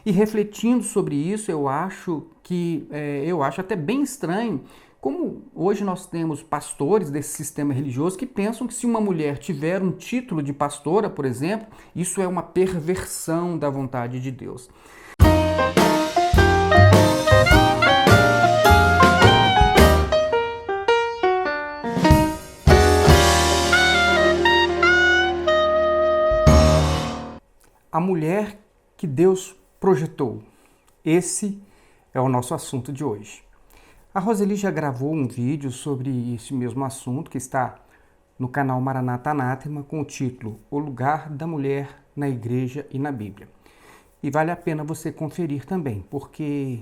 E refletindo sobre isso, eu acho até bem estranho como hoje nós temos pastores desse sistema religioso que pensam que se uma mulher tiver um título de pastora, por exemplo, isso é uma perversão da vontade de Deus. A mulher que Deus projetou. Esse é o nosso assunto de hoje. A Roseli já gravou um vídeo sobre esse mesmo assunto que está no canal Maranata Anátema com o título O Lugar da Mulher na Igreja e na Bíblia. E vale a pena você conferir também, porque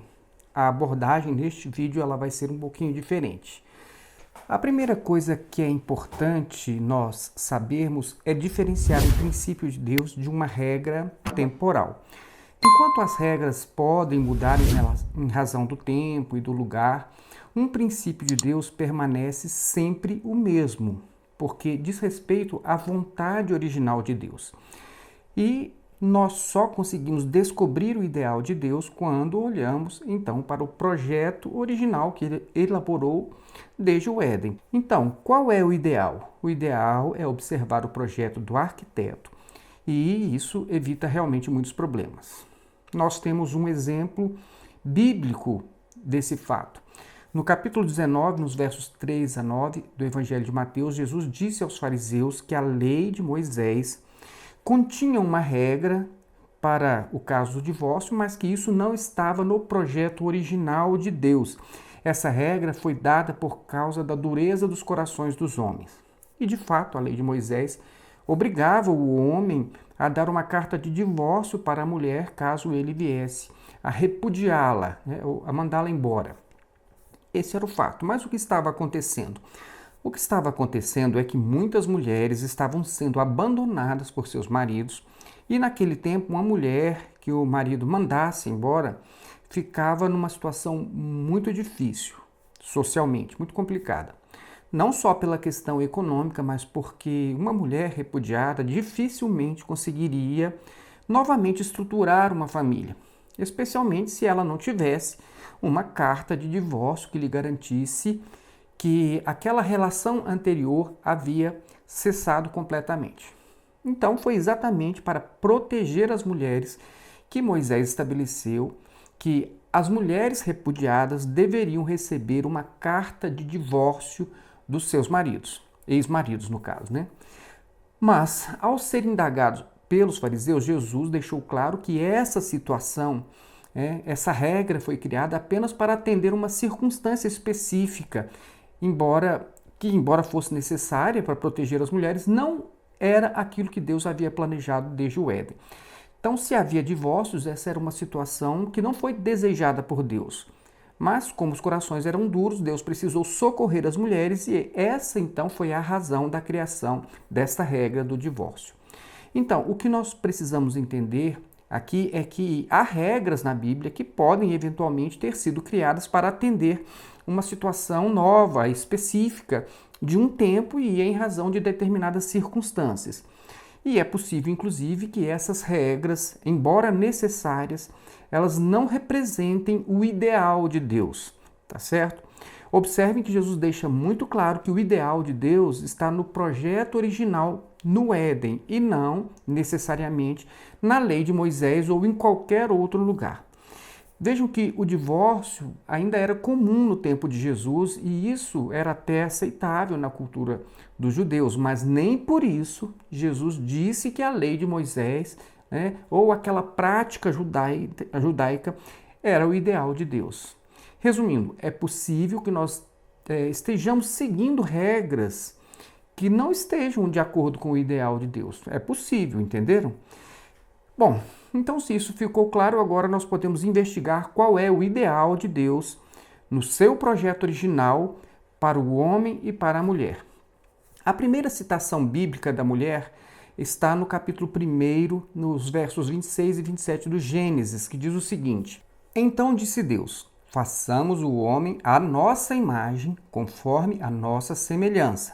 a abordagem neste vídeo ela vai ser um pouquinho diferente. A primeira coisa que é importante nós sabermos é diferenciar o princípio de Deus de uma regra temporal. Enquanto as regras podem mudar em razão do tempo e do lugar, um princípio de Deus permanece sempre o mesmo, porque diz respeito à vontade original de Deus. E nós só conseguimos descobrir o ideal de Deus quando olhamos, então, para o projeto original que ele elaborou desde o Éden. Então, qual é o ideal? O ideal é observar o projeto do arquiteto e isso evita realmente muitos problemas. Nós temos um exemplo bíblico desse fato. No capítulo 19, nos versos 3 a 9 do Evangelho de Mateus, Jesus disse aos fariseus que a lei de Moisés continha uma regra para o caso do divórcio, mas que isso não estava no projeto original de Deus. Essa regra foi dada por causa da dureza dos corações dos homens. E, de fato, a lei de Moisés obrigava o homem a dar uma carta de divórcio para a mulher caso ele viesse a repudiá-la, ou a mandá-la embora. Esse era o fato. Mas o que estava acontecendo? O que estava acontecendo é que muitas mulheres estavam sendo abandonadas por seus maridos e naquele tempo uma mulher que o marido mandasse embora ficava numa situação muito difícil, socialmente, muito complicada. Não só pela questão econômica, mas porque uma mulher repudiada dificilmente conseguiria novamente estruturar uma família, especialmente se ela não tivesse uma carta de divórcio que lhe garantisse que aquela relação anterior havia cessado completamente. Então, foi exatamente para proteger as mulheres que Moisés estabeleceu que as mulheres repudiadas deveriam receber uma carta de divórcio dos seus maridos, ex-maridos no caso, né? Mas, ao ser indagados pelos fariseus, Jesus deixou claro que essa situação, essa regra foi criada apenas para atender uma circunstância específica, embora fosse necessária para proteger as mulheres, não era aquilo que Deus havia planejado desde o Éden. Então, se havia divórcios, essa era uma situação que não foi desejada por Deus. Mas, como os corações eram duros, Deus precisou socorrer as mulheres e essa, então, foi a razão da criação desta regra do divórcio. Então, o que nós precisamos entender aqui é que há regras na Bíblia que podem eventualmente ter sido criadas para atender uma situação nova, específica, de um tempo e em razão de determinadas circunstâncias. E é possível, inclusive, que essas regras, embora necessárias, elas não representem o ideal de Deus, tá certo? Observem que Jesus deixa muito claro que o ideal de Deus está no projeto original no Éden e não necessariamente na lei de Moisés ou em qualquer outro lugar. Vejam que o divórcio ainda era comum no tempo de Jesus e isso era até aceitável na cultura dos judeus, mas nem por isso Jesus disse que a lei de Moisés, ou aquela prática judaica era o ideal de Deus. Resumindo, é possível que nós estejamos seguindo regras que não estejam de acordo com o ideal de Deus. É possível, entenderam? Bom, então se isso ficou claro, agora nós podemos investigar qual é o ideal de Deus no seu projeto original para o homem e para a mulher. A primeira citação bíblica da mulher está no capítulo 1, nos versos 26 e 27 do Gênesis, que diz o seguinte: Então disse Deus, façamos o homem à nossa imagem, conforme a nossa semelhança.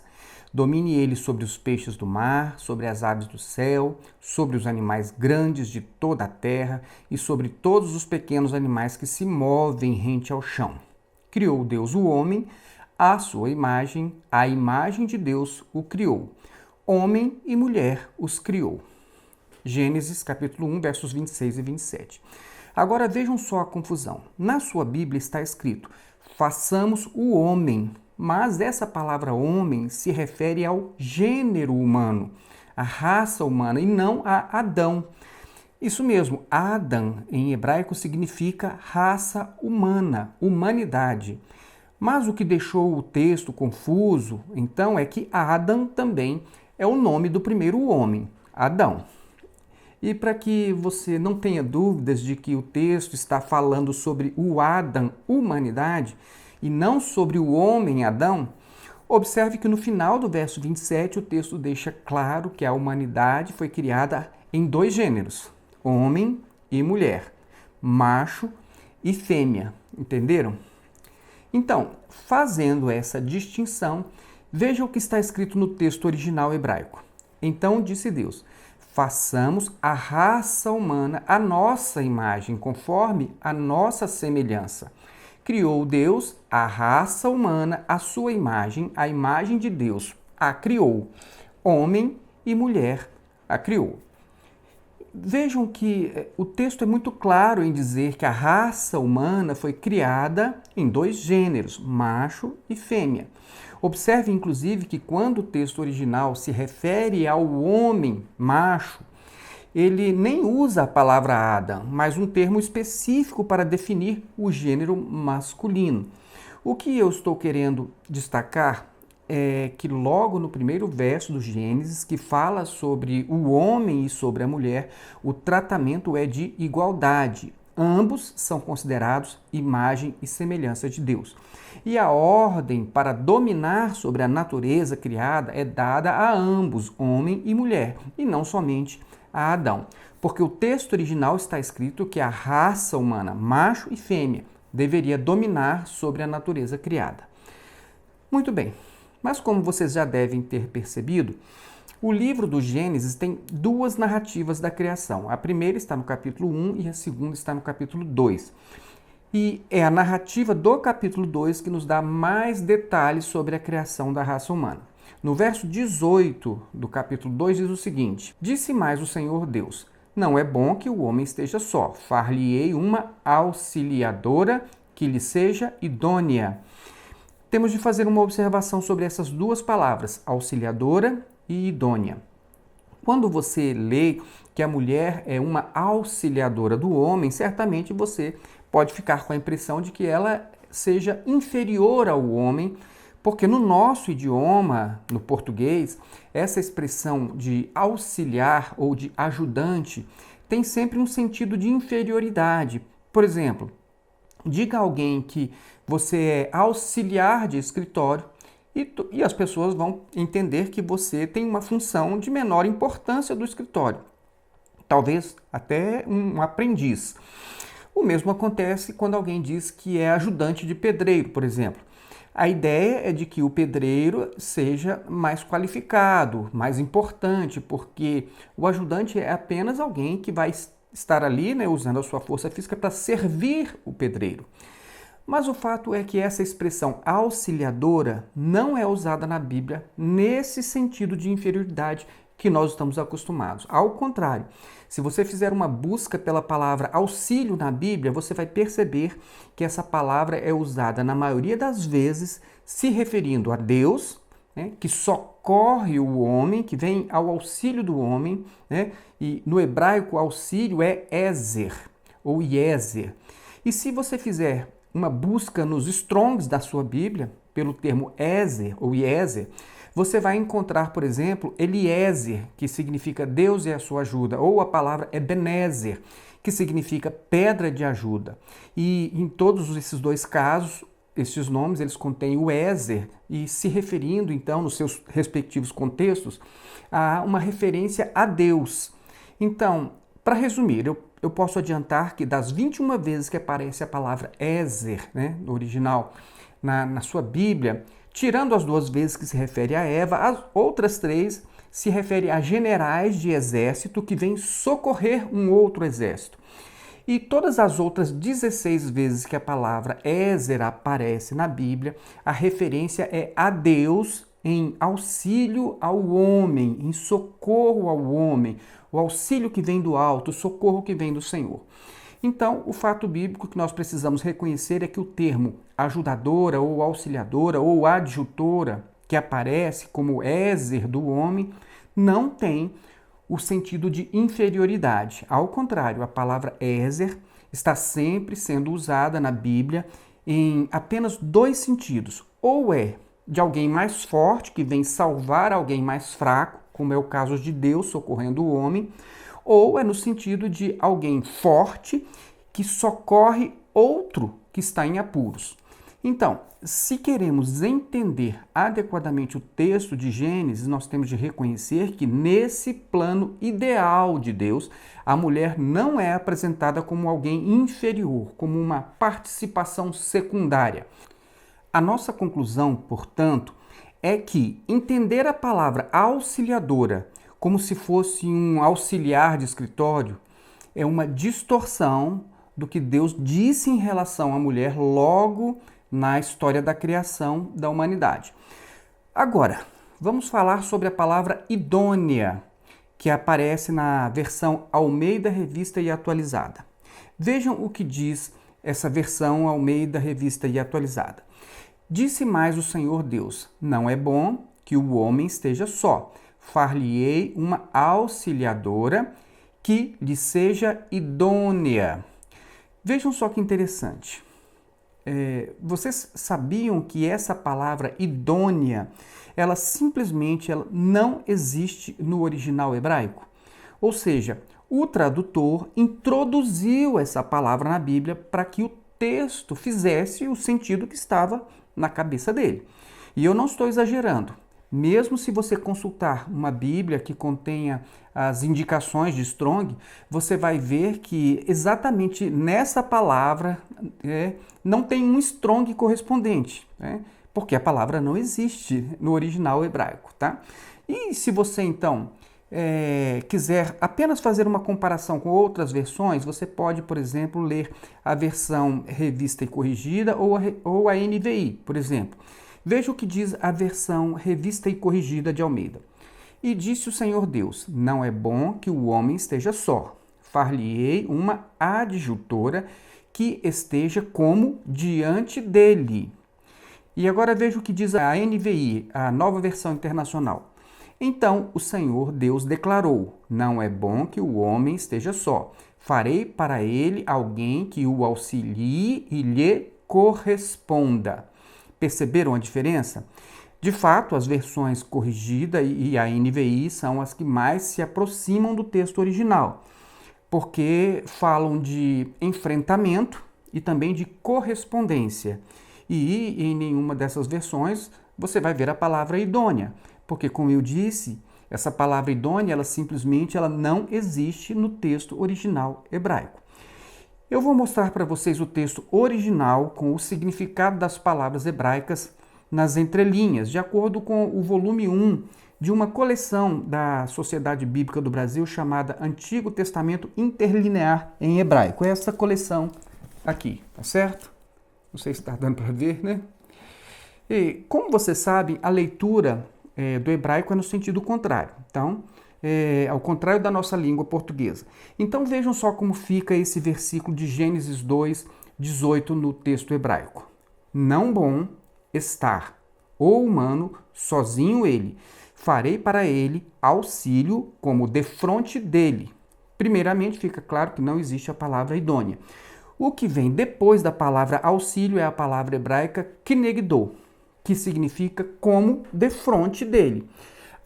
Domine ele sobre os peixes do mar, sobre as aves do céu, sobre os animais grandes de toda a terra e sobre todos os pequenos animais que se movem rente ao chão. Criou Deus o homem, à sua imagem, a imagem de Deus o criou. Homem e mulher os criou. Gênesis capítulo 1, versos 26 e 27. Agora vejam só a confusão. Na sua Bíblia está escrito, façamos o homem, mas essa palavra homem se refere ao gênero humano, à raça humana e não a Adão. Isso mesmo, Adam em hebraico significa raça humana, humanidade. Mas o que deixou o texto confuso, então, é que Adam também é o nome do primeiro homem, Adão. E para que você não tenha dúvidas de que o texto está falando sobre o Adam, humanidade, e não sobre o homem Adão, observe que no final do verso 27 o texto deixa claro que a humanidade foi criada em dois gêneros, homem e mulher, macho e fêmea, entenderam? Então, fazendo essa distinção, veja o que está escrito no texto original hebraico. Então disse Deus, façamos a raça humana à nossa imagem, conforme a nossa semelhança. Criou Deus a raça humana à sua imagem, a imagem de Deus a criou. Homem e mulher a criou. Vejam que o texto é muito claro em dizer que a raça humana foi criada em dois gêneros, macho e fêmea. Observe, inclusive, que quando o texto original se refere ao homem macho, ele nem usa a palavra Adam, mas um termo específico para definir o gênero masculino. O que eu estou querendo destacar é que logo no primeiro verso do Gênesis, que fala sobre o homem e sobre a mulher, o tratamento é de igualdade. Ambos são considerados imagem e semelhança de Deus. E a ordem para dominar sobre a natureza criada é dada a ambos, homem e mulher, e não somente a Adão. Porque o texto original está escrito que a raça humana, macho e fêmea, deveria dominar sobre a natureza criada. Muito bem. Mas como vocês já devem ter percebido, o livro do Gênesis tem duas narrativas da criação. A primeira está no capítulo 1 e a segunda está no capítulo 2. E é a narrativa do capítulo 2 que nos dá mais detalhes sobre a criação da raça humana. No verso 18 do capítulo 2 diz o seguinte: Disse mais o Senhor Deus, não é bom que o homem esteja só, far-lhe-ei uma auxiliadora que lhe seja idônea. Temos de fazer uma observação sobre essas duas palavras, auxiliadora e idônea. Quando você lê que a mulher é uma auxiliadora do homem, certamente você pode ficar com a impressão de que ela seja inferior ao homem, porque no nosso idioma, no português, essa expressão de auxiliar ou de ajudante tem sempre um sentido de inferioridade. Por exemplo, diga a alguém que você é auxiliar de escritório e as pessoas vão entender que você tem uma função de menor importância do escritório. Talvez até um aprendiz. O mesmo acontece quando alguém diz que é ajudante de pedreiro, por exemplo. A ideia é de que o pedreiro seja mais qualificado, mais importante, porque o ajudante é apenas alguém que vai estar ali, usando a sua força física para servir o pedreiro. Mas o fato é que essa expressão auxiliadora não é usada na Bíblia nesse sentido de inferioridade que nós estamos acostumados. Ao contrário, se você fizer uma busca pela palavra auxílio na Bíblia, você vai perceber que essa palavra é usada na maioria das vezes se referindo a Deus, que socorre o homem, que vem ao auxílio do homem, e no hebraico auxílio é Ezer ou Iezer. E se você fizer uma busca nos Strongs da sua Bíblia, pelo termo Ezer ou Iezer, você vai encontrar, por exemplo, Eliezer, que significa Deus é a sua ajuda, ou a palavra Ebenezer, que significa pedra de ajuda. E em todos esses dois casos, esses nomes eles contêm o Ezer e se referindo, então, nos seus respectivos contextos, a uma referência a Deus. Então, para resumir, eu posso adiantar que das 21 vezes que aparece a palavra Ezer, no original, na sua Bíblia, tirando as 2 vezes que se refere a Eva, as outras 3 se referem a generais de exército que vêm socorrer um outro exército. E todas as outras 16 vezes que a palavra Ezer aparece na Bíblia, a referência é a Deus em auxílio ao homem, em socorro ao homem, o auxílio que vem do alto, o socorro que vem do Senhor. Então, o fato bíblico que nós precisamos reconhecer é que o termo ajudadora ou auxiliadora ou adjutora, que aparece como Ezer do homem, não tem o sentido de inferioridade. Ao contrário, a palavra Ezer está sempre sendo usada na Bíblia em apenas 2 sentidos. Ou é de alguém mais forte que vem salvar alguém mais fraco, como é o caso de Deus socorrendo o homem, ou é no sentido de alguém forte que socorre outro que está em apuros. Então, se queremos entender adequadamente o texto de Gênesis, nós temos de reconhecer que nesse plano ideal de Deus, a mulher não é apresentada como alguém inferior, como uma participação secundária. A nossa conclusão, portanto, é que entender a palavra auxiliadora como se fosse um auxiliar de escritório é uma distorção do que Deus disse em relação à mulher logo na história da criação da humanidade. Agora, vamos falar sobre a palavra idônea, que aparece na versão Almeida Revista e Atualizada. Vejam o que diz essa versão Almeida Revista e Atualizada. Disse mais o Senhor Deus: não é bom que o homem esteja só. Far-lhe-ei uma auxiliadora que lhe seja idônea. Vejam só que interessante. Vocês sabiam que essa palavra idônea, ela simplesmente não existe no original hebraico? Ou seja, o tradutor introduziu essa palavra na Bíblia para que o texto fizesse o sentido que estava na cabeça dele. E eu não estou exagerando. Mesmo se você consultar uma Bíblia que contenha as indicações de Strong, você vai ver que exatamente nessa palavra não tem um Strong correspondente, porque a palavra não existe no original hebraico, tá? E se você então quiser apenas fazer uma comparação com outras versões, você pode, por exemplo, ler a versão revista e corrigida ou a NVI, por exemplo. Veja o que diz a versão revista e corrigida de Almeida. E disse o Senhor Deus: não é bom que o homem esteja só. Far-lhe-ei uma adjutora que esteja como diante dele. E agora veja o que diz a NVI, a Nova Versão Internacional. Então o Senhor Deus declarou: não é bom que o homem esteja só. Farei para ele alguém que o auxilie e lhe corresponda. Perceberam a diferença? De fato, as versões corrigida e a NVI são as que mais se aproximam do texto original, porque falam de enfrentamento e também de correspondência. E em nenhuma dessas versões você vai ver a palavra idônea, porque, como eu disse, essa palavra idônea, ela não existe no texto original hebraico. Eu vou mostrar para vocês o texto original com o significado das palavras hebraicas nas entrelinhas, de acordo com o volume 1 de uma coleção da Sociedade Bíblica do Brasil chamada Antigo Testamento Interlinear em Hebraico. É essa coleção aqui, tá certo? Não sei se está dando para ver, né? E, como vocês sabem, a leitura do hebraico é no sentido contrário. Então, ao contrário da nossa língua portuguesa. Então vejam só como fica esse versículo de Gênesis 2:18 no texto hebraico. Não bom estar o humano sozinho ele. Farei para ele auxílio como defronte dele. Primeiramente fica claro que não existe a palavra idônea. O que vem depois da palavra auxílio é a palavra hebraica kinegdo, que significa como defronte dele.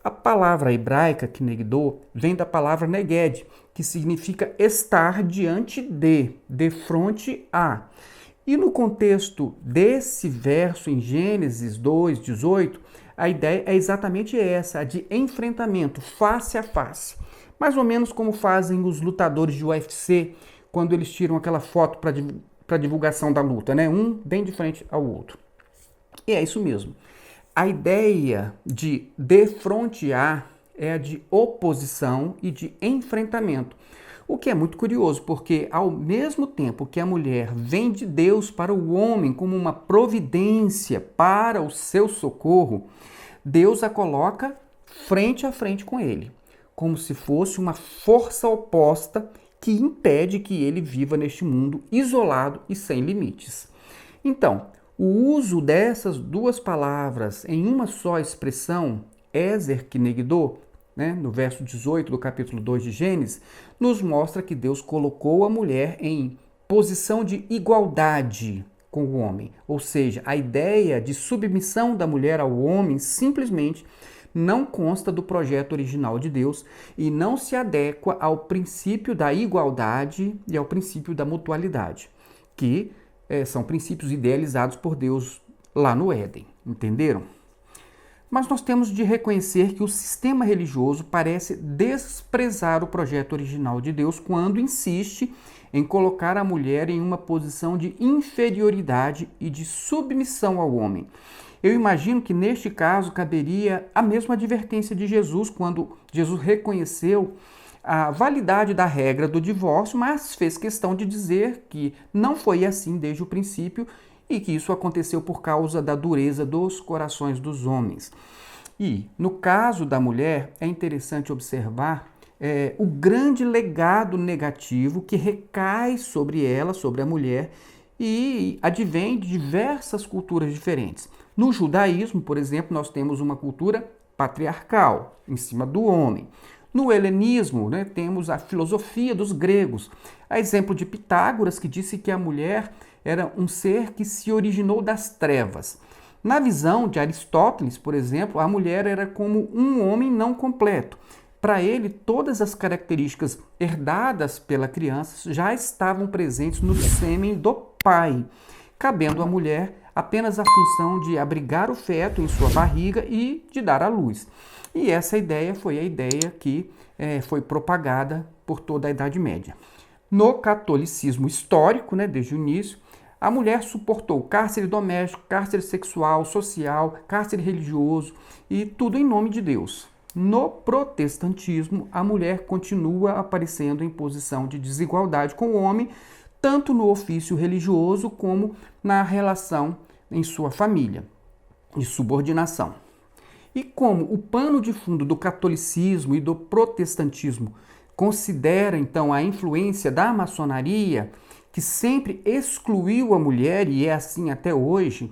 A palavra hebraica kinegdo vem da palavra neged, que significa estar diante de frente a. E no contexto desse verso em Gênesis 2:18, a ideia é exatamente essa, a de enfrentamento face a face. Mais ou menos como fazem os lutadores de UFC quando eles tiram aquela foto para divulgação da luta, né? Um bem de frente ao outro. E é isso mesmo. A ideia de defrontear é a de oposição e de enfrentamento. O que é muito curioso, porque ao mesmo tempo que a mulher vem de Deus para o homem como uma providência para o seu socorro, Deus a coloca frente a frente com ele, como se fosse uma força oposta que impede que ele viva neste mundo isolado e sem limites. Então, o uso dessas duas palavras em uma só expressão, Ezer Kenegdo, no verso 18 do capítulo 2 de Gênesis, nos mostra que Deus colocou a mulher em posição de igualdade com o homem. Ou seja, a ideia de submissão da mulher ao homem simplesmente não consta do projeto original de Deus e não se adequa ao princípio da igualdade e ao princípio da mutualidade, que são princípios idealizados por Deus lá no Éden. Entenderam? Mas nós temos de reconhecer que o sistema religioso parece desprezar o projeto original de Deus quando insiste em colocar a mulher em uma posição de inferioridade e de submissão ao homem. Eu imagino que neste caso caberia a mesma advertência de Jesus quando Jesus reconheceu a validade da regra do divórcio, mas fez questão de dizer que não foi assim desde o princípio e que isso aconteceu por causa da dureza dos corações dos homens. E, no caso da mulher, é interessante observar o grande legado negativo que recai sobre ela, sobre a mulher, e advém de diversas culturas diferentes. No judaísmo, por exemplo, nós temos uma cultura patriarcal, em cima do homem. No helenismo, temos a filosofia dos gregos, a exemplo de Pitágoras, que disse que a mulher era um ser que se originou das trevas. Na visão de Aristóteles, por exemplo, a mulher era como um homem não completo. Para ele, todas as características herdadas pela criança já estavam presentes no sêmen do pai, cabendo à mulher apenas a função de abrigar o feto em sua barriga e de dar à luz. E essa ideia foi a ideia que foi propagada por toda a Idade Média. No catolicismo histórico, desde o início, a mulher suportou cárcere doméstico, cárcere sexual, social, cárcere religioso e tudo em nome de Deus. No protestantismo, a mulher continua aparecendo em posição de desigualdade com o homem, tanto no ofício religioso como na relação em sua família, de subordinação. E como o pano de fundo do catolicismo e do protestantismo considera, então, a influência da maçonaria, que sempre excluiu a mulher, e é assim até hoje,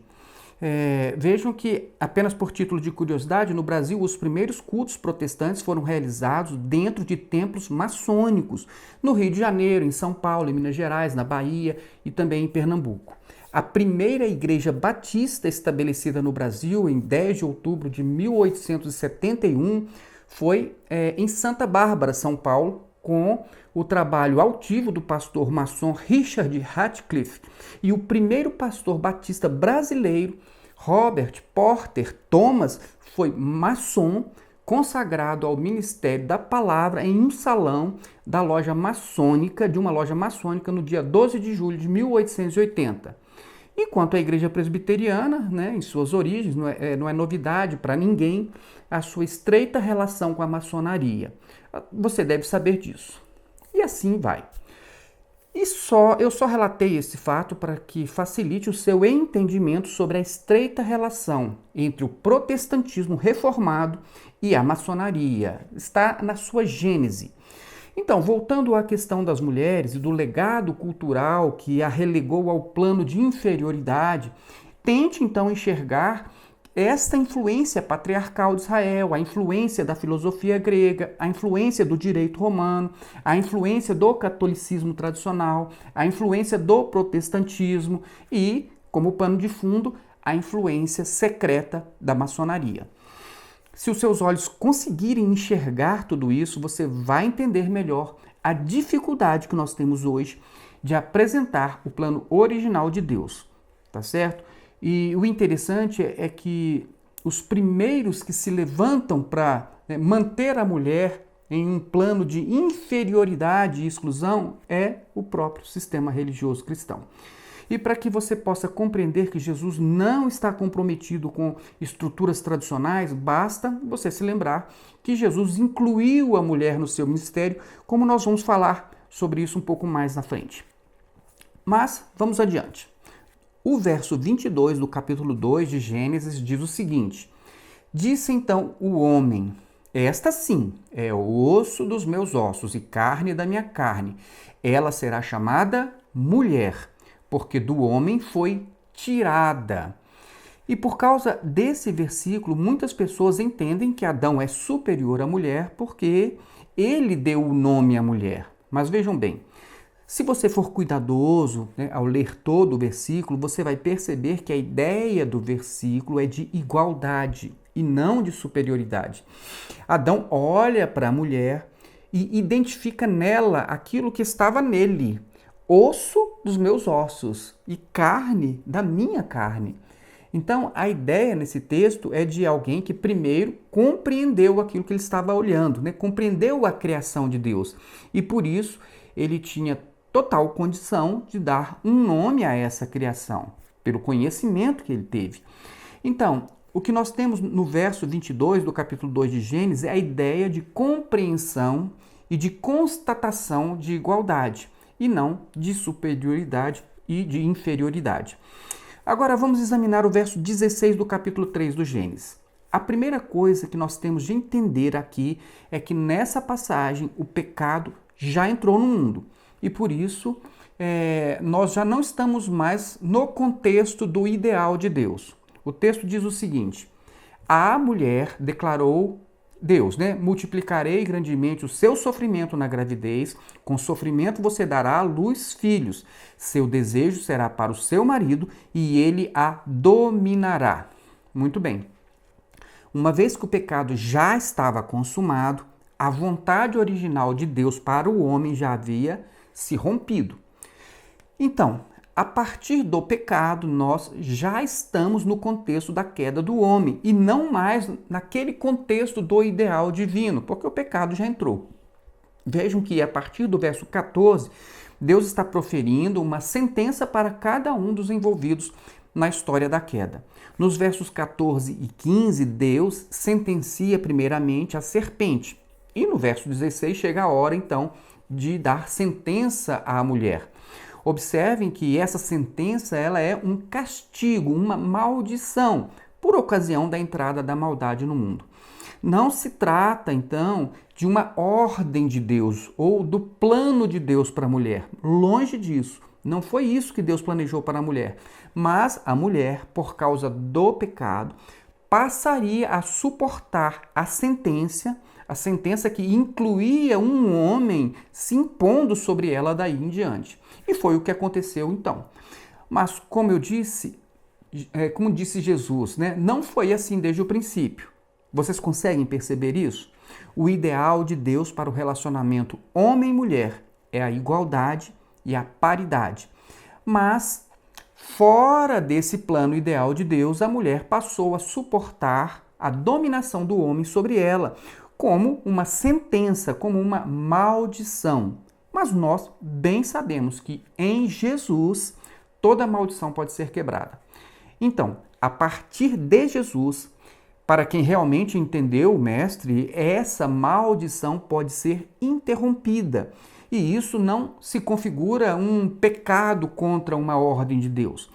vejam que, apenas por título de curiosidade, no Brasil os primeiros cultos protestantes foram realizados dentro de templos maçônicos, no Rio de Janeiro, em São Paulo, em Minas Gerais, na Bahia e também em Pernambuco. A primeira igreja batista estabelecida no Brasil, em 10 de outubro de 1871, foi em Santa Bárbara, São Paulo, com o trabalho altivo do pastor maçom Richard Ratcliffe e o primeiro pastor batista brasileiro, Robert Porter Thomas, foi maçom consagrado ao ministério da palavra em um salão da loja maçônica, de uma loja maçônica, no dia 12 de julho de 1880. Enquanto a igreja presbiteriana, em suas origens, não é novidade para ninguém a sua estreita relação com a maçonaria. Você deve saber disso. E assim vai. Eu só relatei esse fato para que facilite o seu entendimento sobre a estreita relação entre o protestantismo reformado e a maçonaria. Está na sua gênese. Então, voltando à questão das mulheres e do legado cultural que a relegou ao plano de inferioridade, tente então enxergar esta influência patriarcal de Israel, a influência da filosofia grega, a influência do direito romano, a influência do catolicismo tradicional, a influência do protestantismo e, como pano de fundo, a influência secreta da maçonaria. Se os seus olhos conseguirem enxergar tudo isso, você vai entender melhor a dificuldade que nós temos hoje de apresentar o plano original de Deus, tá certo? E o interessante é que os primeiros que se levantam para manter a mulher em um plano de inferioridade e exclusão é o próprio sistema religioso cristão. E para que você possa compreender que Jesus não está comprometido com estruturas tradicionais, basta você se lembrar que Jesus incluiu a mulher no seu ministério, como nós vamos falar sobre isso um pouco mais na frente. Mas vamos adiante. O verso 22 do capítulo 2 de Gênesis diz o seguinte: Disse então o homem: Esta sim é o osso dos meus ossos e carne da minha carne. Ela será chamada mulher, porque do homem foi tirada. E por causa desse versículo, muitas pessoas entendem que Adão é superior à mulher porque ele deu o nome à mulher. Mas vejam bem, se você for cuidadoso, ao ler todo o versículo, você vai perceber que a ideia do versículo é de igualdade e não de superioridade. Adão olha para a mulher e identifica nela aquilo que estava nele, osso dos meus ossos e carne da minha carne. Então, a ideia nesse texto é de alguém que primeiro compreendeu aquilo que ele estava olhando, compreendeu a criação de Deus. E por isso, ele tinha total condição de dar um nome a essa criação, pelo conhecimento que ele teve. Então, o que nós temos no verso 22 do capítulo 2 de Gênesis é a ideia de compreensão e de constatação de igualdade, e não de superioridade e de inferioridade. Agora vamos examinar o verso 16 do capítulo 3 do Gênesis. A primeira coisa que nós temos de entender aqui é que nessa passagem o pecado já entrou no mundo. E por isso nós já não estamos mais no contexto do ideal de Deus. O texto diz o seguinte: a mulher declarou Deus, multiplicarei grandemente o seu sofrimento na gravidez, com sofrimento você dará à luz filhos. Seu desejo será para o seu marido e ele a dominará. Muito bem. Uma vez que o pecado já estava consumado, a vontade original de Deus para o homem já havia se rompido. Então, a partir do pecado, nós já estamos no contexto da queda do homem e não mais naquele contexto do ideal divino, porque o pecado já entrou. Vejam que a partir do verso 14, Deus está proferindo uma sentença para cada um dos envolvidos na história da queda. Nos versos 14 e 15, Deus sentencia primeiramente a serpente. E no verso 16 chega a hora, então, de dar sentença à mulher. Observem que essa sentença ela é um castigo, uma maldição, por ocasião da entrada da maldade no mundo. Não se trata, então, de uma ordem de Deus ou do plano de Deus para a mulher. Longe disso. Não foi isso que Deus planejou para a mulher. Mas a mulher, por causa do pecado, passaria a suportar a sentença que incluía um homem se impondo sobre ela daí em diante. E foi o que aconteceu então. Mas como disse Jesus, não foi assim desde o princípio. Vocês conseguem perceber isso? O ideal de Deus para o relacionamento homem-mulher é a igualdade e a paridade. Mas, fora desse plano ideal de Deus, a mulher passou a suportar a dominação do homem sobre ela, como uma sentença, como uma maldição. Mas nós bem sabemos que em Jesus toda maldição pode ser quebrada. Então, a partir de Jesus, para quem realmente entendeu o Mestre, essa maldição pode ser interrompida. E isso não se configura um pecado contra uma ordem de Deus.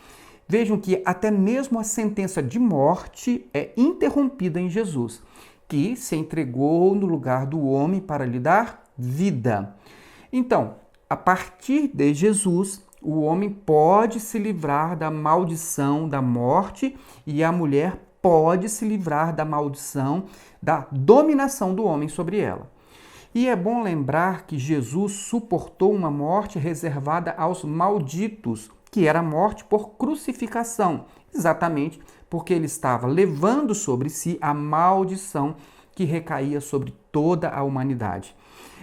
Vejam que até mesmo a sentença de morte é interrompida em Jesus, que se entregou no lugar do homem para lhe dar vida. Então, a partir de Jesus, o homem pode se livrar da maldição da morte e a mulher pode se livrar da maldição da dominação do homem sobre ela. E é bom lembrar que Jesus suportou uma morte reservada aos malditos, que era a morte por crucificação, exatamente porque ele estava levando sobre si a maldição que recaía sobre toda a humanidade.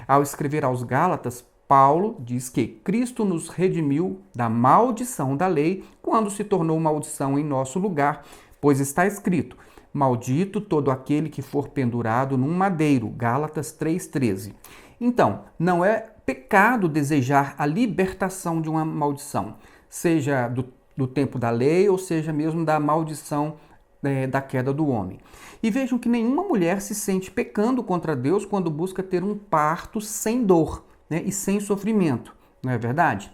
Ao escrever aos Gálatas, Paulo diz que Cristo nos redimiu da maldição da lei quando se tornou maldição em nosso lugar, pois está escrito: maldito todo aquele que for pendurado num madeiro. Gálatas 3,13. Então, não é pecado desejar a libertação de uma maldição, seja do tempo da lei ou seja mesmo da maldição da queda do homem. E vejam que nenhuma mulher se sente pecando contra Deus quando busca ter um parto sem dor, né, e sem sofrimento, não é verdade?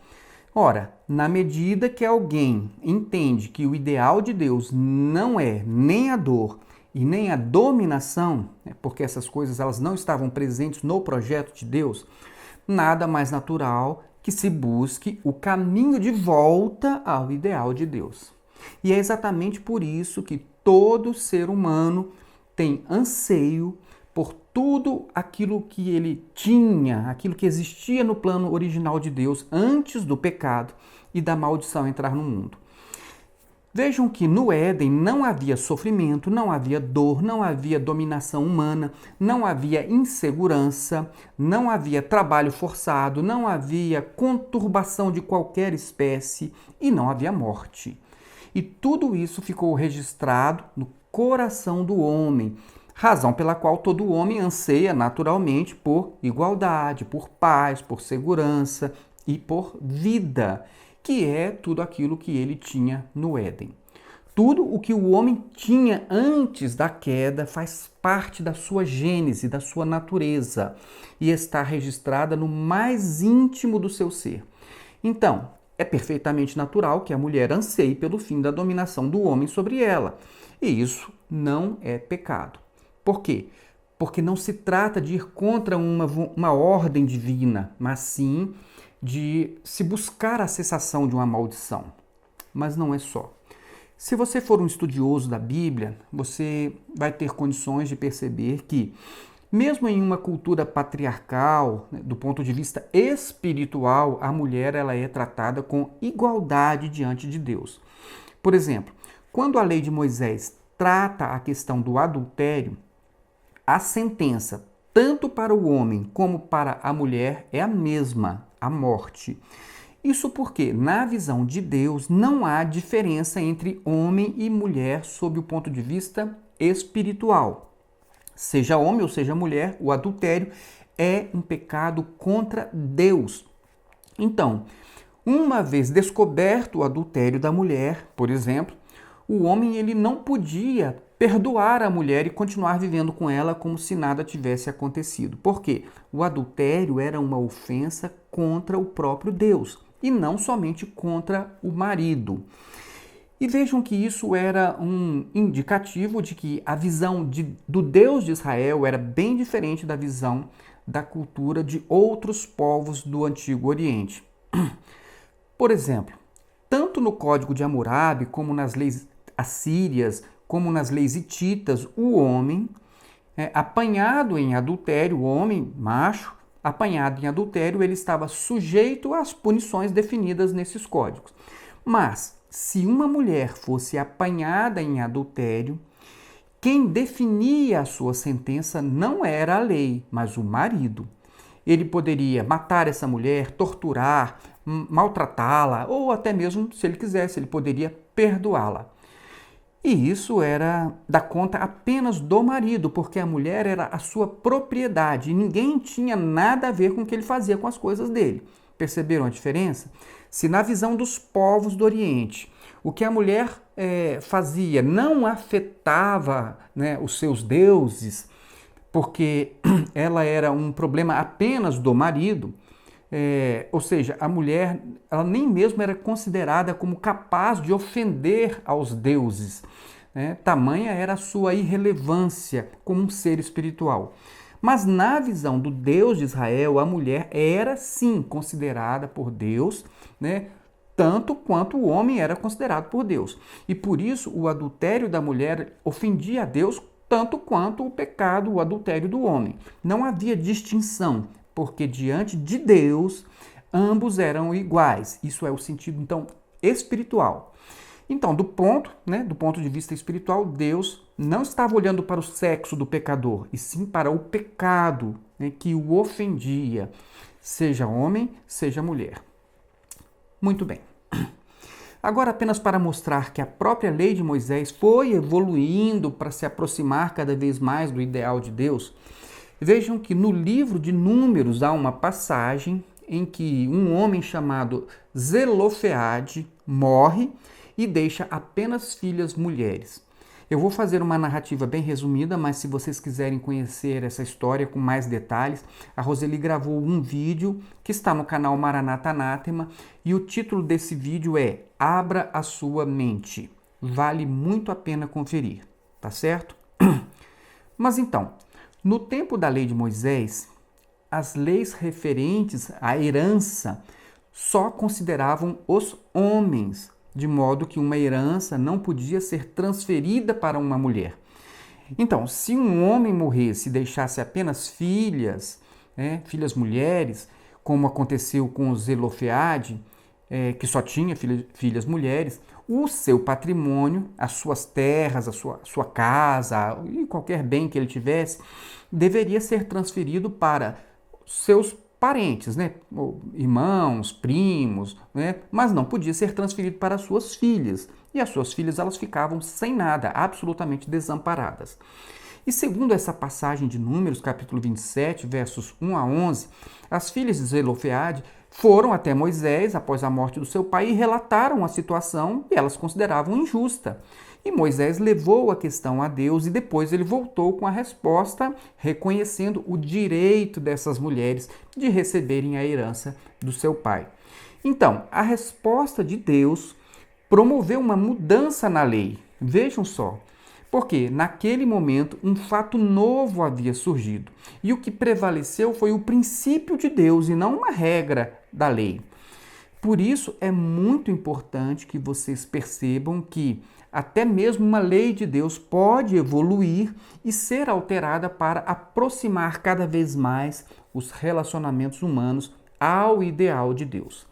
Ora, na medida que alguém entende que o ideal de Deus não é nem a dor e nem a dominação, né, porque essas coisas elas não estavam presentes no projeto de Deus, nada mais natural que se busque o caminho de volta ao ideal de Deus. E é exatamente por isso que todo ser humano tem anseio por tudo aquilo que ele tinha, aquilo que existia no plano original de Deus antes do pecado e da maldição entrar no mundo. Vejam que no Éden não havia sofrimento, não havia dor, não havia dominação humana, não havia insegurança, não havia trabalho forçado, não havia conturbação de qualquer espécie e não havia morte. E tudo isso ficou registrado no coração do homem, razão pela qual todo homem anseia naturalmente por igualdade, por paz, por segurança e por vida, que é tudo aquilo que ele tinha no Éden. Tudo o que o homem tinha antes da queda faz parte da sua gênese, da sua natureza, e está registrada no mais íntimo do seu ser. Então, é perfeitamente natural que a mulher anseie pelo fim da dominação do homem sobre ela. E isso não é pecado. Por quê? Porque não se trata de ir contra uma ordem divina, mas sim de se buscar a cessação de uma maldição. Mas não é só. Se você for um estudioso da Bíblia, você vai ter condições de perceber que, mesmo em uma cultura patriarcal, né, do ponto de vista espiritual, a mulher ela é tratada com igualdade diante de Deus. Por exemplo, quando a lei de Moisés trata a questão do adultério, a sentença, tanto para o homem como para a mulher, é a mesma, a morte. Isso porque, na visão de Deus, não há diferença entre homem e mulher sob o ponto de vista espiritual. Seja homem ou seja mulher, o adultério é um pecado contra Deus. Então, uma vez descoberto o adultério da mulher, por exemplo, o homem ele não podia perdoar a mulher e continuar vivendo com ela como se nada tivesse acontecido. Por quê? O adultério era uma ofensa contra o próprio Deus e não somente contra o marido. E vejam que isso era um indicativo de que a visão do Deus de Israel era bem diferente da visão da cultura de outros povos do Antigo Oriente. Por exemplo, tanto no Código de Hammurabi, como nas leis assírias, como nas leis hititas, o homem apanhado em adultério, o homem macho, apanhado em adultério, ele estava sujeito às punições definidas nesses códigos. Mas, se uma mulher fosse apanhada em adultério, quem definia a sua sentença não era a lei, mas o marido. Ele poderia matar essa mulher, torturar, maltratá-la, ou até mesmo, se ele quisesse, ele poderia perdoá-la. E isso era da conta apenas do marido, porque a mulher era a sua propriedade e ninguém tinha nada a ver com o que ele fazia com as coisas dele. Perceberam a diferença? Se na visão dos povos do Oriente, o que a mulher fazia não afetava, né, os seus deuses, porque ela era um problema apenas do marido, ou seja, a mulher ela nem mesmo era considerada como capaz de ofender aos deuses. Tamanha era a sua irrelevância como um ser espiritual. Mas na visão do Deus de Israel, a mulher era sim considerada por Deus, né, tanto quanto o homem era considerado por Deus. E por isso o adultério da mulher ofendia a Deus tanto quanto o pecado, o adultério do homem. Não havia distinção, porque diante de Deus ambos eram iguais. Isso é o sentido, então, espiritual. Então, do ponto de vista espiritual, Deus não estava olhando para o sexo do pecador, e sim para o pecado, né, que o ofendia, seja homem, seja mulher. Muito bem. Agora, apenas para mostrar que a própria lei de Moisés foi evoluindo para se aproximar cada vez mais do ideal de Deus, Vejam que no livro de Números há uma passagem em que um homem chamado Zelofeade morre e deixa apenas filhas mulheres. Eu vou fazer uma narrativa bem resumida, mas se vocês quiserem conhecer essa história com mais detalhes, a Roseli gravou um vídeo que está no canal Maranata Anátema e o título desse vídeo é Abra a Sua Mente. Vale muito a pena conferir, tá certo? Mas então, no tempo da lei de Moisés, as leis referentes à herança só consideravam os homens, de modo que uma herança não podia ser transferida para uma mulher. Então, se um homem morresse e deixasse apenas filhas, filhas mulheres, como aconteceu com Zelofeade, que só tinha filhas mulheres, o seu patrimônio, as suas terras, a sua casa e qualquer bem que ele tivesse, deveria ser transferido para seus parentes, irmãos, primos, mas não podia ser transferido para suas filhas. E as suas filhas elas ficavam sem nada, absolutamente desamparadas. E segundo essa passagem de Números, capítulo 27, versos 1 a 11, as filhas de Zelofeade foram até Moisés após a morte do seu pai e relataram a situação e elas consideravam injusta. E Moisés levou a questão a Deus e depois ele voltou com a resposta reconhecendo o direito dessas mulheres de receberem a herança do seu pai. Então, a resposta de Deus promoveu uma mudança na lei. Vejam só. Porque naquele momento um fato novo havia surgido e o que prevaleceu foi o princípio de Deus e não uma regra da lei. Por isso é muito importante que vocês percebam que até mesmo uma lei de Deus pode evoluir e ser alterada para aproximar cada vez mais os relacionamentos humanos ao ideal de Deus.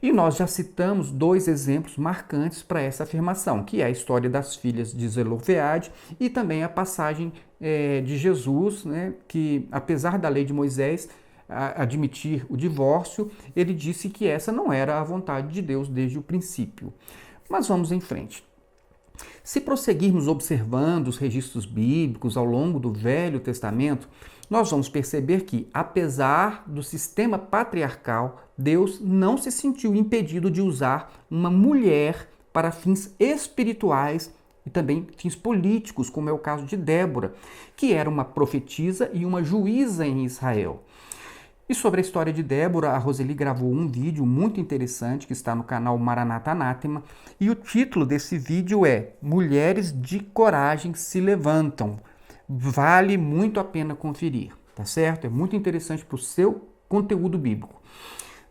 E nós já citamos dois exemplos marcantes para essa afirmação, que é a história das filhas de Zelofeade e também a passagem de Jesus, que apesar da lei de Moisés admitir o divórcio, ele disse que essa não era a vontade de Deus desde o princípio. Mas vamos em frente. Se prosseguirmos observando os registros bíblicos ao longo do Velho Testamento, nós vamos perceber que, apesar do sistema patriarcal, Deus não se sentiu impedido de usar uma mulher para fins espirituais e também fins políticos, como é o caso de Débora, que era uma profetisa e uma juíza em Israel. E sobre a história de Débora, a Roseli gravou um vídeo muito interessante que está no canal Maranata Anátema e o título desse vídeo é Mulheres de Coragem se Levantam. Vale muito a pena conferir, tá certo? É muito interessante para o seu conteúdo bíblico.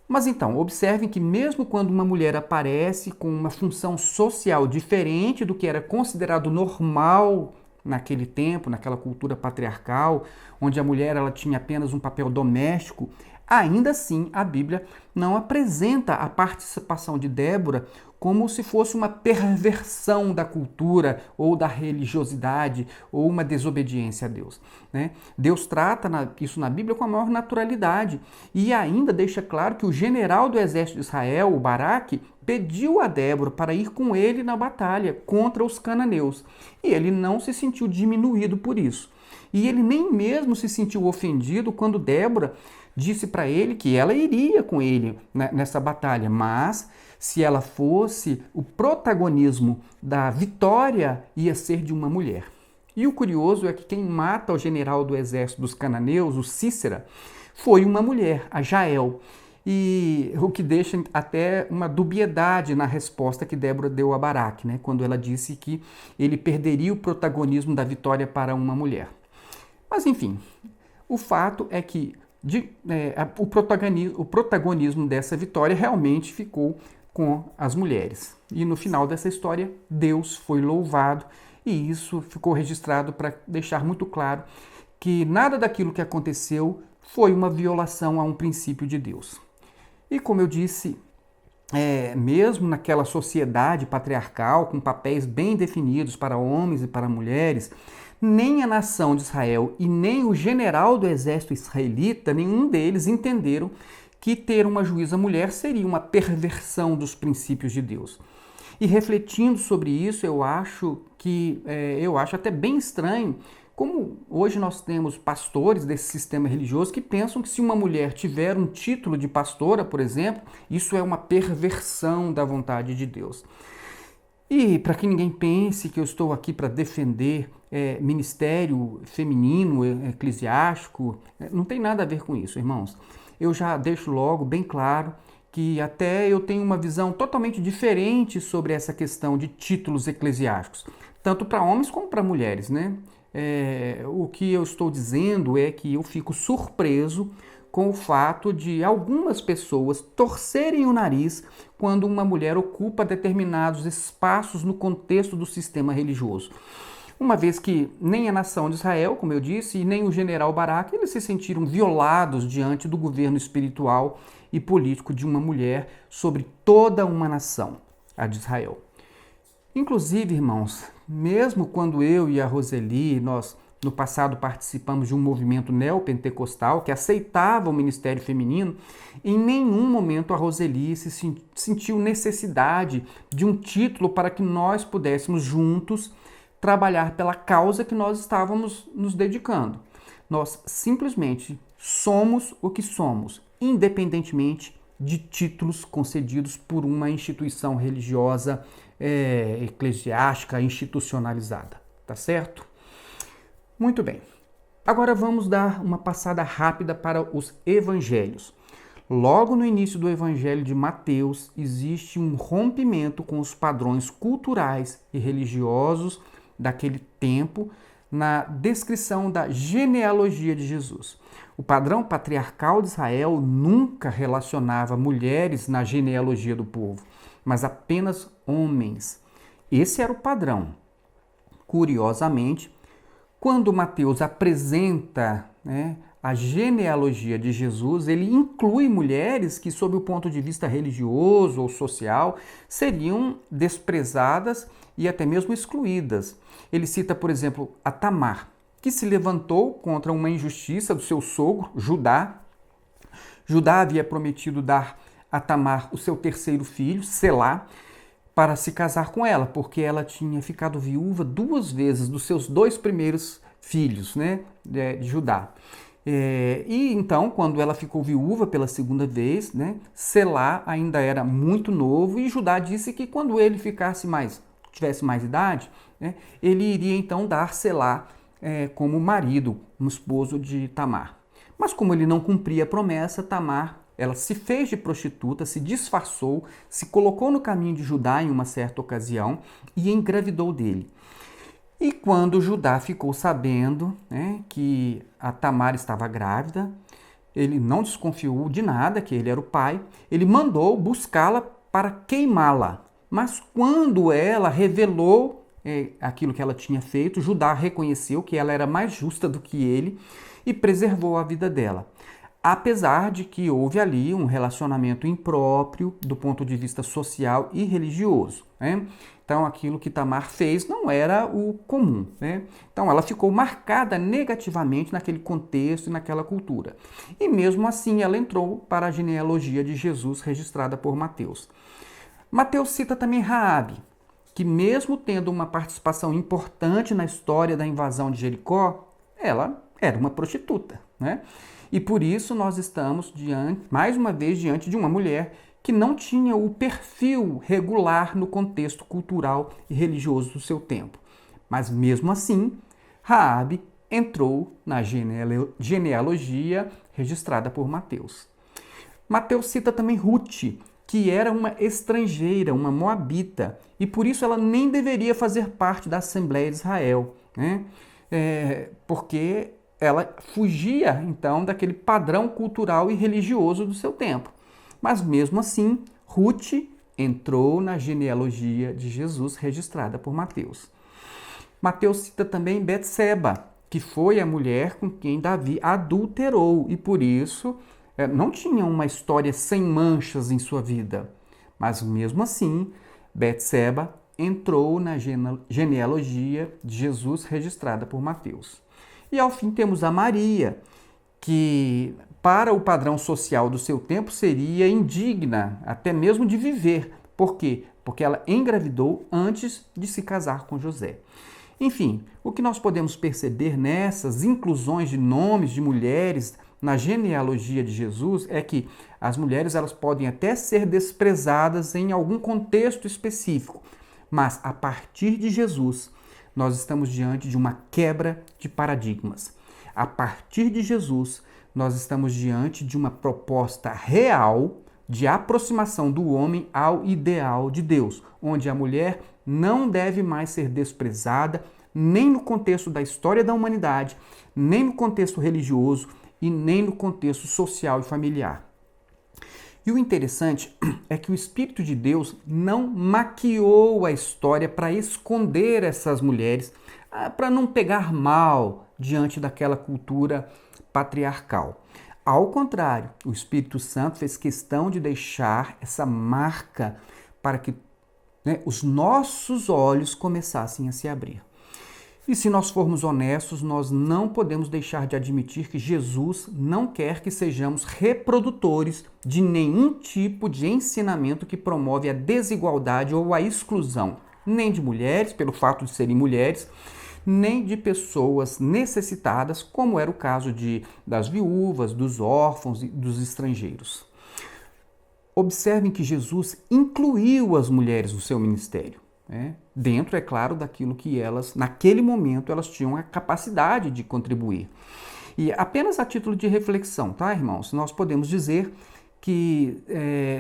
Mas então, observem que mesmo quando uma mulher aparece com uma função social diferente do que era considerado normal naquele tempo, naquela cultura patriarcal, onde a mulher ela tinha apenas um papel doméstico, ainda assim a Bíblia não apresenta a participação de Débora como se fosse uma perversão da cultura ou da religiosidade ou uma desobediência a Deus. Deus trata isso na Bíblia com a maior naturalidade e ainda deixa claro que o general do exército de Israel, o Baraque, pediu a Débora para ir com ele na batalha contra os cananeus. E ele não se sentiu diminuído por isso. E ele nem mesmo se sentiu ofendido quando Débora disse para ele que ela iria com ele nessa batalha, mas se ela fosse, o protagonismo da vitória ia ser de uma mulher. E o curioso é que quem mata o general do exército dos cananeus, o Sísera, foi uma mulher, a Jael. E o que deixa até uma dubiedade na resposta que Débora deu a Baraque, quando ela disse que ele perderia o protagonismo da vitória para uma mulher. Mas enfim, o fato é que o protagonismo dessa vitória realmente ficou com as mulheres. E no final dessa história, Deus foi louvado e isso ficou registrado para deixar muito claro que nada daquilo que aconteceu foi uma violação a um princípio de Deus. E como eu disse, mesmo naquela sociedade patriarcal, com papéis bem definidos para homens e para mulheres, nem a nação de Israel e nem o general do exército israelita, nenhum deles entenderam que ter uma juíza mulher seria uma perversão dos princípios de Deus. E refletindo sobre isso, eu acho até bem estranho Como hoje nós temos pastores desse sistema religioso que pensam que se uma mulher tiver um título de pastora, por exemplo, isso é uma perversão da vontade de Deus. E para que ninguém pense que eu estou aqui para defender ministério feminino, eclesiástico, não tem nada a ver com isso, irmãos. Eu já deixo logo bem claro que até eu tenho uma visão totalmente diferente sobre essa questão de títulos eclesiásticos, tanto para homens como para mulheres, né? O que eu estou dizendo é que eu fico surpreso com o fato de algumas pessoas torcerem o nariz quando uma mulher ocupa determinados espaços no contexto do sistema religioso. Uma vez que nem a nação de Israel, como eu disse, e nem o general Barak, eles se sentiram violados diante do governo espiritual e político de uma mulher sobre toda uma nação, a de Israel. Inclusive, irmãos, mesmo quando eu e a Roseli, nós no passado participamos de um movimento neopentecostal que aceitava o ministério feminino, em nenhum momento a Roseli se sentiu necessidade de um título para que nós pudéssemos juntos trabalhar pela causa que nós estávamos nos dedicando. Nós simplesmente somos o que somos, independentemente de títulos concedidos por uma instituição religiosa, eclesiástica, institucionalizada. Tá certo? Muito bem. Agora vamos dar uma passada rápida para os evangelhos. Logo no início do evangelho de Mateus, existe um rompimento com os padrões culturais e religiosos daquele tempo na descrição da genealogia de Jesus. O padrão patriarcal de Israel nunca relacionava mulheres na genealogia do povo, mas apenas homens. Esse era o padrão. Curiosamente, quando Mateus apresenta a genealogia de Jesus, ele inclui mulheres que, sob o ponto de vista religioso ou social, seriam desprezadas e até mesmo excluídas. Ele cita, por exemplo, a Tamar, que se levantou contra uma injustiça do seu sogro, Judá. Judá havia prometido dar a Tamar o seu terceiro filho, Selá, para se casar com ela, porque ela tinha ficado viúva 2 vezes dos seus 2 primeiros filhos, de Judá. E então, quando ela ficou viúva pela segunda vez, Selá ainda era muito novo e Judá disse que quando ele tivesse mais idade, ele iria então dar Selá como marido, um esposo de Tamar. Mas como ele não cumpria a promessa, Tamar, ela se fez de prostituta, se disfarçou, se colocou no caminho de Judá em uma certa ocasião e engravidou dele. E quando Judá ficou sabendo que a Tamar estava grávida, ele não desconfiou de nada, que ele era o pai, ele mandou buscá-la para queimá-la. Mas quando ela revelou aquilo que ela tinha feito, Judá reconheceu que ela era mais justa do que ele e preservou a vida dela. Apesar de que houve ali um relacionamento impróprio do ponto de vista social e religioso. Então, aquilo que Tamar fez não era o comum. Então, ela ficou marcada negativamente naquele contexto e naquela cultura. E mesmo assim, ela entrou para a genealogia de Jesus registrada por Mateus. Mateus cita também Raabe, que mesmo tendo uma participação importante na história da invasão de Jericó, ela era uma prostituta. E por isso nós estamos mais uma vez diante de uma mulher que não tinha o perfil regular no contexto cultural e religioso do seu tempo. Mas mesmo assim, Raabe entrou na genealogia registrada por Mateus. Mateus cita também Ruth, que era uma estrangeira, uma moabita, e por isso ela nem deveria fazer parte da Assembleia de Israel, porque ela fugia, então, daquele padrão cultural e religioso do seu tempo. Mas, mesmo assim, Ruth entrou na genealogia de Jesus registrada por Mateus. Mateus cita também Betseba, que foi a mulher com quem Davi adulterou e, por isso, não tinha uma história sem manchas em sua vida. Mas, mesmo assim, Betseba entrou na genealogia de Jesus registrada por Mateus. E ao fim temos a Maria, que para o padrão social do seu tempo seria indigna até mesmo de viver. Por quê? Porque ela engravidou antes de se casar com José. Enfim, o que nós podemos perceber nessas inclusões de nomes de mulheres na genealogia de Jesus é que as mulheres elas podem até ser desprezadas em algum contexto específico, mas a partir de Jesus nós estamos diante de uma quebra de paradigmas. A partir de Jesus nós estamos diante de uma proposta real de aproximação do homem ao ideal de Deus, onde a mulher não deve mais ser desprezada, nem no contexto da história da humanidade, nem no contexto religioso e nem no contexto social e familiar. E o interessante é que o Espírito de Deus não maquiou a história para esconder essas mulheres, para não pegar mal diante daquela cultura patriarcal. Ao contrário, o Espírito Santo fez questão de deixar essa marca para que os nossos olhos começassem a se abrir. E se nós formos honestos, nós não podemos deixar de admitir que Jesus não quer que sejamos reprodutores de nenhum tipo de ensinamento que promove a desigualdade ou a exclusão, nem de mulheres, pelo fato de serem mulheres, nem de pessoas necessitadas, como era o caso das viúvas, dos órfãos e dos estrangeiros. Observem que Jesus incluiu as mulheres no seu ministério. Dentro, é claro, daquilo que elas, naquele momento, elas tinham a capacidade de contribuir. E apenas a título de reflexão, tá, irmãos? Nós podemos dizer que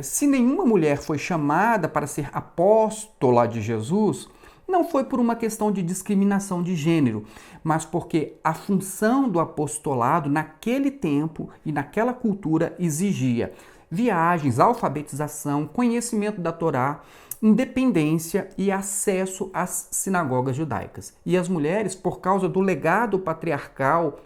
se nenhuma mulher foi chamada para ser apóstola de Jesus, não foi por uma questão de discriminação de gênero, mas porque a função do apostolado naquele tempo e naquela cultura exigia viagens, alfabetização, conhecimento da Torá, independência e acesso às sinagogas judaicas. E as mulheres, por causa do legado patriarcal,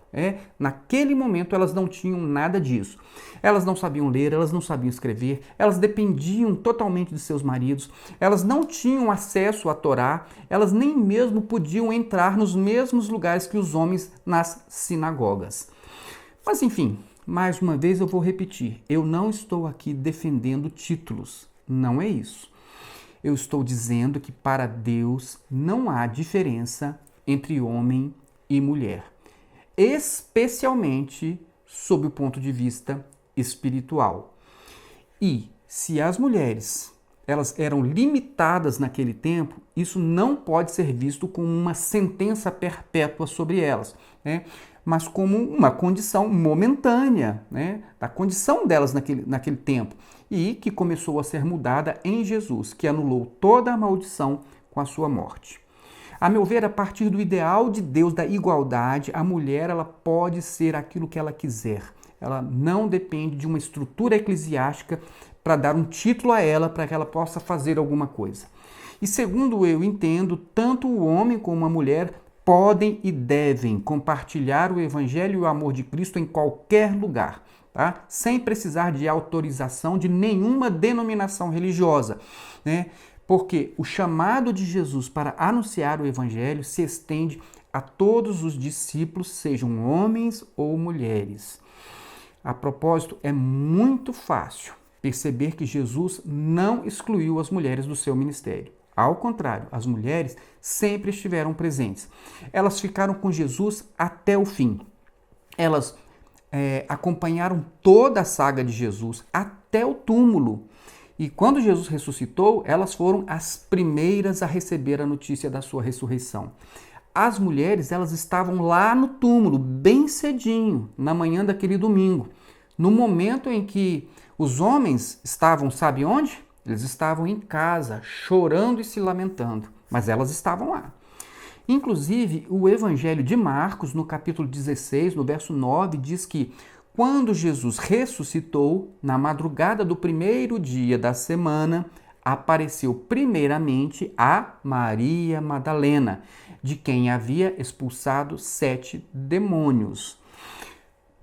naquele momento elas não tinham nada disso. Elas não sabiam ler, elas não sabiam escrever, elas dependiam totalmente de seus maridos, elas não tinham acesso à Torá, elas nem mesmo podiam entrar nos mesmos lugares que os homens nas sinagogas. Mas enfim, mais uma vez eu vou repetir, eu não estou aqui defendendo títulos, não é isso. Eu estou dizendo que para Deus não há diferença entre homem e mulher, especialmente sob o ponto de vista espiritual. E se as mulheres elas eram limitadas naquele tempo, isso não pode ser visto como uma sentença perpétua sobre elas, mas como uma condição momentânea, da condição delas naquele tempo, e que começou a ser mudada em Jesus, que anulou toda a maldição com a sua morte. A meu ver, a partir do ideal de Deus da igualdade, a mulher ela pode ser aquilo que ela quiser. Ela não depende de uma estrutura eclesiástica para dar um título a ela, para que ela possa fazer alguma coisa. E segundo eu entendo, tanto o homem como a mulher podem e devem compartilhar o evangelho e o amor de Cristo em qualquer lugar, tá? Sem precisar de autorização de nenhuma denominação religiosa, Porque o chamado de Jesus para anunciar o evangelho se estende a todos os discípulos, sejam homens ou mulheres. A propósito, é muito fácil perceber que Jesus não excluiu as mulheres do seu ministério. Ao contrário, as mulheres sempre estiveram presentes. Elas ficaram com Jesus até o fim. Elas acompanharam toda a saga de Jesus até o túmulo. E quando Jesus ressuscitou, elas foram as primeiras a receber a notícia da sua ressurreição. As mulheres, elas estavam lá no túmulo, bem cedinho, na manhã daquele domingo. No momento em que os homens estavam, sabe onde? Eles estavam em casa, chorando e se lamentando, mas elas estavam lá. Inclusive, o Evangelho de Marcos, no capítulo 16, no verso 9, diz que quando Jesus ressuscitou, na madrugada do primeiro dia da semana, apareceu primeiramente a Maria Madalena, de quem havia expulsado 7 demônios.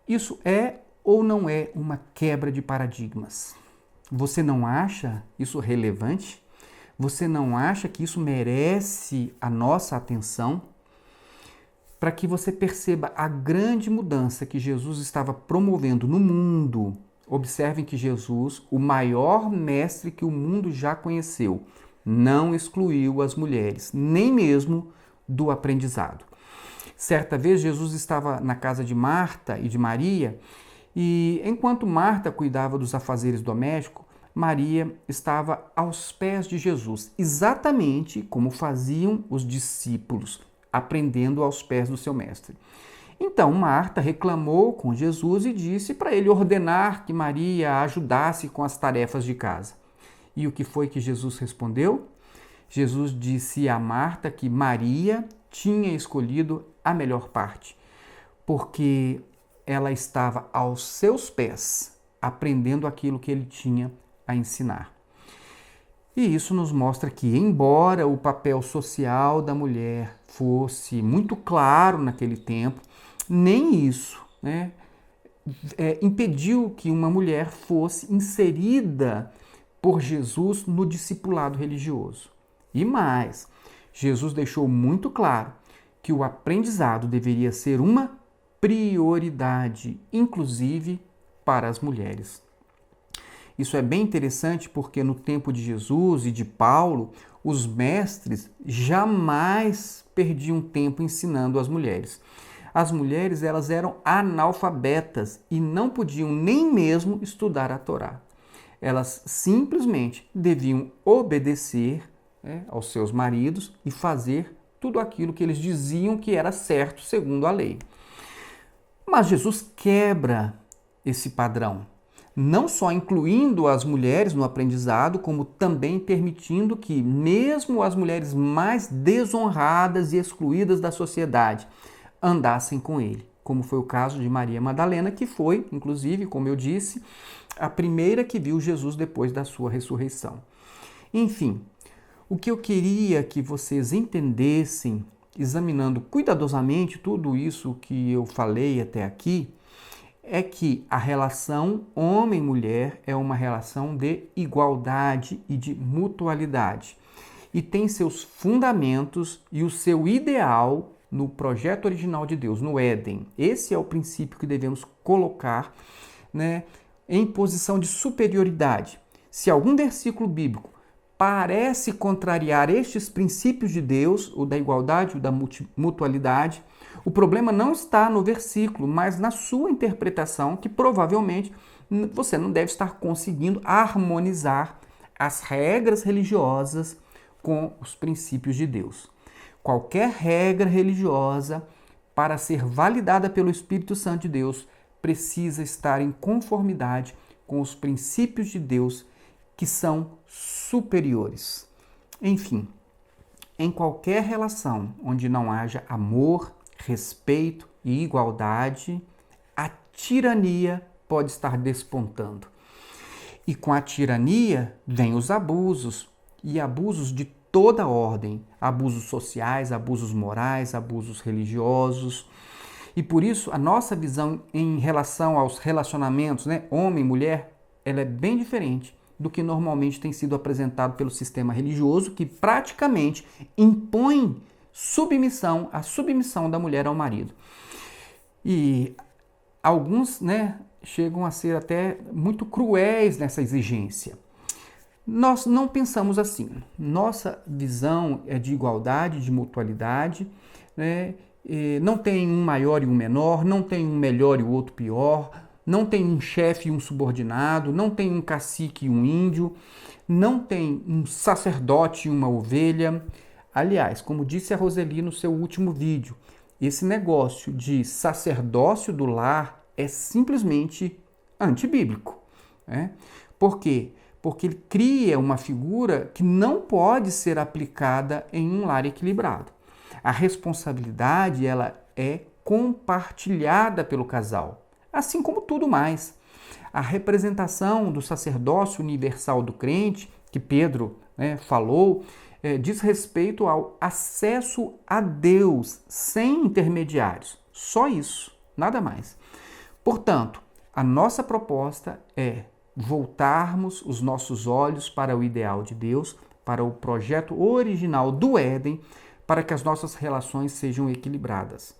Isso é ou não é uma quebra de paradigmas? Você não acha isso relevante? Você não acha que isso merece a nossa atenção? Para que você perceba a grande mudança que Jesus estava promovendo no mundo. Observem que Jesus, o maior mestre que o mundo já conheceu, não excluiu as mulheres, nem mesmo do aprendizado. Certa vez, Jesus estava na casa de Marta e de Maria, e enquanto Marta cuidava dos afazeres domésticos, Maria estava aos pés de Jesus, exatamente como faziam os discípulos, aprendendo aos pés do seu mestre. Então Marta reclamou com Jesus e disse para ele ordenar que Maria a ajudasse com as tarefas de casa. E o que foi que Jesus respondeu? Jesus disse a Marta que Maria tinha escolhido a melhor parte, porque ela estava aos seus pés, aprendendo aquilo que ele tinha a ensinar. E isso nos mostra que, embora o papel social da mulher fosse muito claro naquele tempo, nem isso, impediu que uma mulher fosse inserida por Jesus no discipulado religioso. E mais, Jesus deixou muito claro que o aprendizado deveria ser uma prioridade, inclusive para as mulheres. Isso é bem interessante porque no tempo de Jesus e de Paulo, os mestres jamais perdiam tempo ensinando as mulheres. As mulheres, elas eram analfabetas e não podiam nem mesmo estudar a Torá. Elas simplesmente deviam obedecer aos seus maridos e fazer tudo aquilo que eles diziam que era certo segundo a lei. Mas Jesus quebra esse padrão, não só incluindo as mulheres no aprendizado, como também permitindo que mesmo as mulheres mais desonradas e excluídas da sociedade andassem com ele, como foi o caso de Maria Madalena, que foi, inclusive, como eu disse, a primeira que viu Jesus depois da sua ressurreição. Enfim, o que eu queria que vocês entendessem, examinando cuidadosamente tudo isso que eu falei até aqui, é que a relação homem-mulher é uma relação de igualdade e de mutualidade e tem seus fundamentos e o seu ideal no projeto original de Deus, no Éden. Esse é o princípio que devemos colocar, em posição de superioridade. Se algum versículo bíblico parece contrariar estes princípios de Deus, o da igualdade, o da mutualidade, o problema não está no versículo, mas na sua interpretação, que provavelmente você não deve estar conseguindo harmonizar as regras religiosas com os princípios de Deus. Qualquer regra religiosa, para ser validada pelo Espírito Santo de Deus, precisa estar em conformidade com os princípios de Deus, que são superiores. Enfim, em qualquer relação onde não haja amor, respeito e igualdade, a tirania pode estar despontando. E com a tirania vem os abusos, e abusos de toda ordem, abusos sociais, abusos morais, abusos religiosos. E por isso a nossa visão em relação aos relacionamentos, homem e mulher, ela é bem diferente do que normalmente tem sido apresentado pelo sistema religioso, que praticamente impõe a submissão da mulher ao marido. E alguns, chegam a ser até muito cruéis nessa exigência. Nós não pensamos assim. Nossa visão é de igualdade, de mutualidade, não tem um maior e um menor, não tem um melhor e o outro pior, não tem um chefe e um subordinado, não tem um cacique e um índio, não tem um sacerdote e uma ovelha. Aliás, como disse a Roseli no seu último vídeo, esse negócio de sacerdócio do lar é simplesmente antibíblico. Por quê? Porque ele cria uma figura que não pode ser aplicada em um lar equilibrado. A responsabilidade, ela é compartilhada pelo casal, assim como tudo mais. A representação do sacerdócio universal do crente, que Pedro falou, diz respeito ao acesso a Deus sem intermediários. Só isso, nada mais. Portanto, a nossa proposta é voltarmos os nossos olhos para o ideal de Deus, para o projeto original do Éden, para que as nossas relações sejam equilibradas.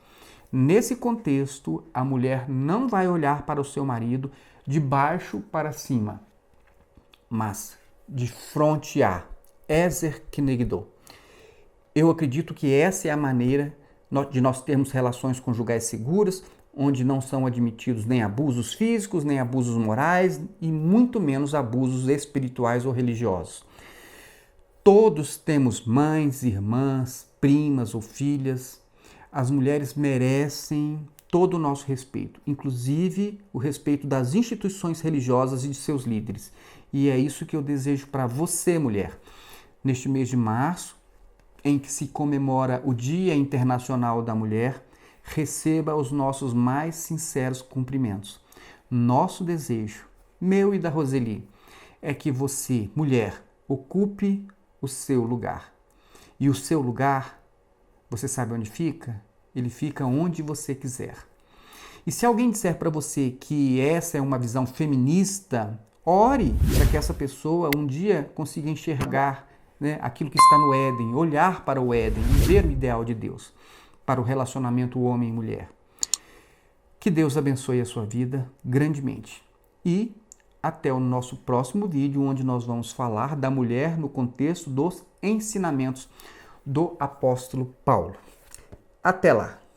Nesse contexto, a mulher não vai olhar para o seu marido de baixo para cima, mas de fronte a Ezer Kenegdo. Eu acredito que essa é a maneira de nós termos relações conjugais seguras, onde não são admitidos nem abusos físicos, nem abusos morais e muito menos abusos espirituais ou religiosos. Todos temos mães, irmãs, primas ou filhas. As mulheres merecem todo o nosso respeito, inclusive o respeito das instituições religiosas e de seus líderes. E é isso que eu desejo para você, mulher. Neste mês de março, em que se comemora o Dia Internacional da Mulher, receba os nossos mais sinceros cumprimentos. Nosso desejo, meu e da Roseli, é que você, mulher, ocupe o seu lugar. E o seu lugar, você sabe onde fica? Ele fica onde você quiser. E se alguém disser para você que essa é uma visão feminista, ore para que essa pessoa um dia consiga enxergar, né, aquilo que está no Éden, olhar para o Éden e ver o ideal de Deus para o relacionamento homem e mulher. Que Deus abençoe a sua vida grandemente. E até o nosso próximo vídeo, onde nós vamos falar da mulher no contexto dos ensinamentos do apóstolo Paulo. Até lá!